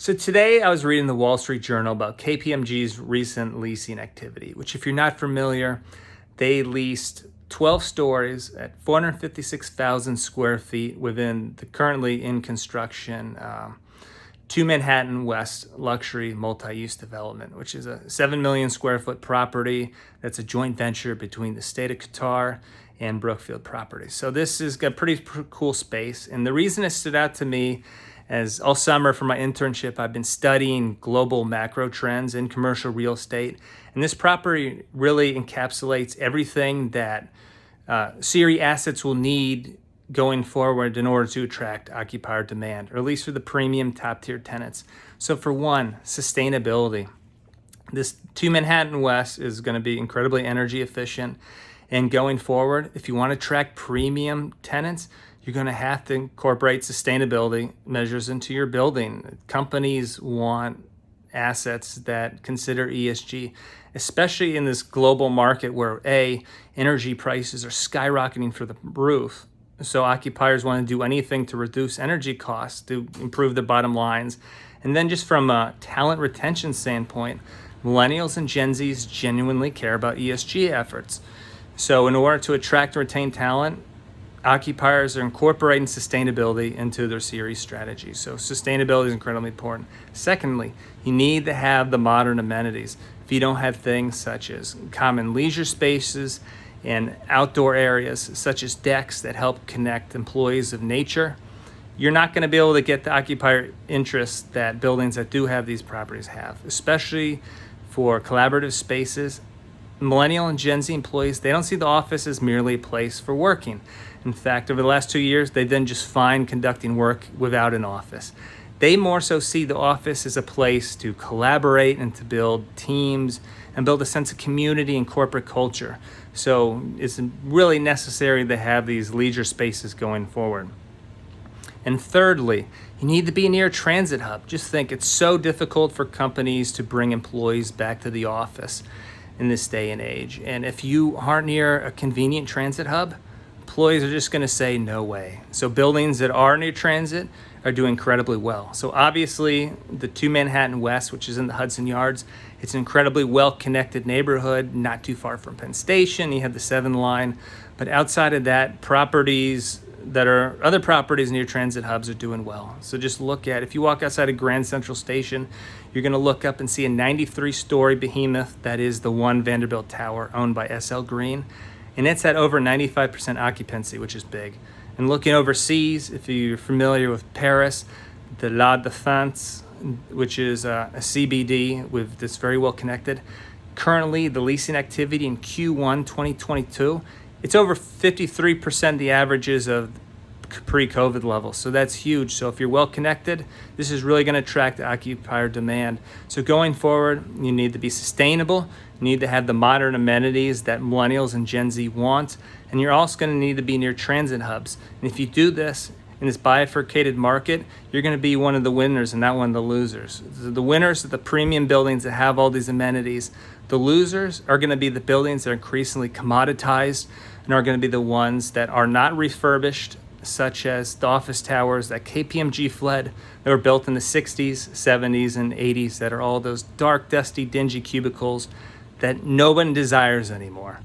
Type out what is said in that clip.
So today I was reading the Wall Street Journal about KPMG's recent leasing activity, which if you're not familiar, they leased 12 stories at 456,000 square feet within the currently in construction 2 Manhattan West luxury multi-use development, which is a 7 million square foot property that's a joint venture between the state of Qatar and Brookfield Properties. So this is a pretty cool space. And the reason it stood out to me as all summer for my internship, I've been studying global macro trends in commercial real estate. And this property really encapsulates everything that CRE assets will need going forward in order to attract occupier demand, or at least for the premium top tier tenants. So for one, sustainability. This 2 Manhattan West is going to be incredibly energy efficient. And going forward, if you want to attract premium tenants, you're going to have to incorporate sustainability measures into your building. Companies want assets that consider ESG, especially in this global market where energy prices are skyrocketing through the roof. So occupiers want to do anything to reduce energy costs, to improve the bottom lines. And then just from a talent retention standpoint, millennials and Gen Zs genuinely care about ESG efforts. So in order to attract and retain talent, occupiers are incorporating sustainability into their series strategy. So sustainability is incredibly important. Secondly, you need to have the modern amenities. If you don't have things such as common leisure spaces and outdoor areas such as decks that help connect employees of nature, you're not going to be able to get the occupier interest that buildings that do have these properties have, especially for collaborative spaces. Millennial and Gen Z employees, they don't see the office as merely a place for working. In fact, over the last 2 years, they've been just fine conducting work without an office. They more so see the office as a place to collaborate and to build teams and build a sense of community and corporate culture. So it's really necessary to have these leisure spaces going forward. And thirdly, you need to be near a transit hub. Just think, it's so difficult for companies to bring employees back to the office in this day and age. And if you aren't near a convenient transit hub, employees are just going to say no way. So buildings that are near transit are doing incredibly well. So obviously the 2 Manhattan West, which is in the Hudson Yards, it's an incredibly well-connected neighborhood, not too far from Penn Station. You have the 7 line, but outside of that, other properties near transit hubs are doing well. So just look at, if you walk outside of Grand Central Station, you're going to look up and see a 93-story behemoth that is the One Vanderbilt Tower, owned by SL Green. And it's at over 95% occupancy, which is big. And looking overseas, if you're familiar with Paris, the La Défense, which is a CBD that's very well connected. Currently, the leasing activity in Q1 2022, it's over 53% the averages of pre-COVID levels. So that's huge. So if you're well connected, this is really going to attract occupier demand. So going forward, you need to be sustainable. You need to have the modern amenities that millennials and Gen Z want. And you're also going to need to be near transit hubs. And if you do this in this bifurcated market, you're going to be one of the winners and not one of the losers. The winners are the premium buildings that have all these amenities. The losers are going to be the buildings that are increasingly commoditized and are going to be the ones that are not refurbished, such as the office towers that KPMG fled, that were built in the 60s, 70s, and 80s, that are all those dark, dusty, dingy cubicles that no one desires anymore.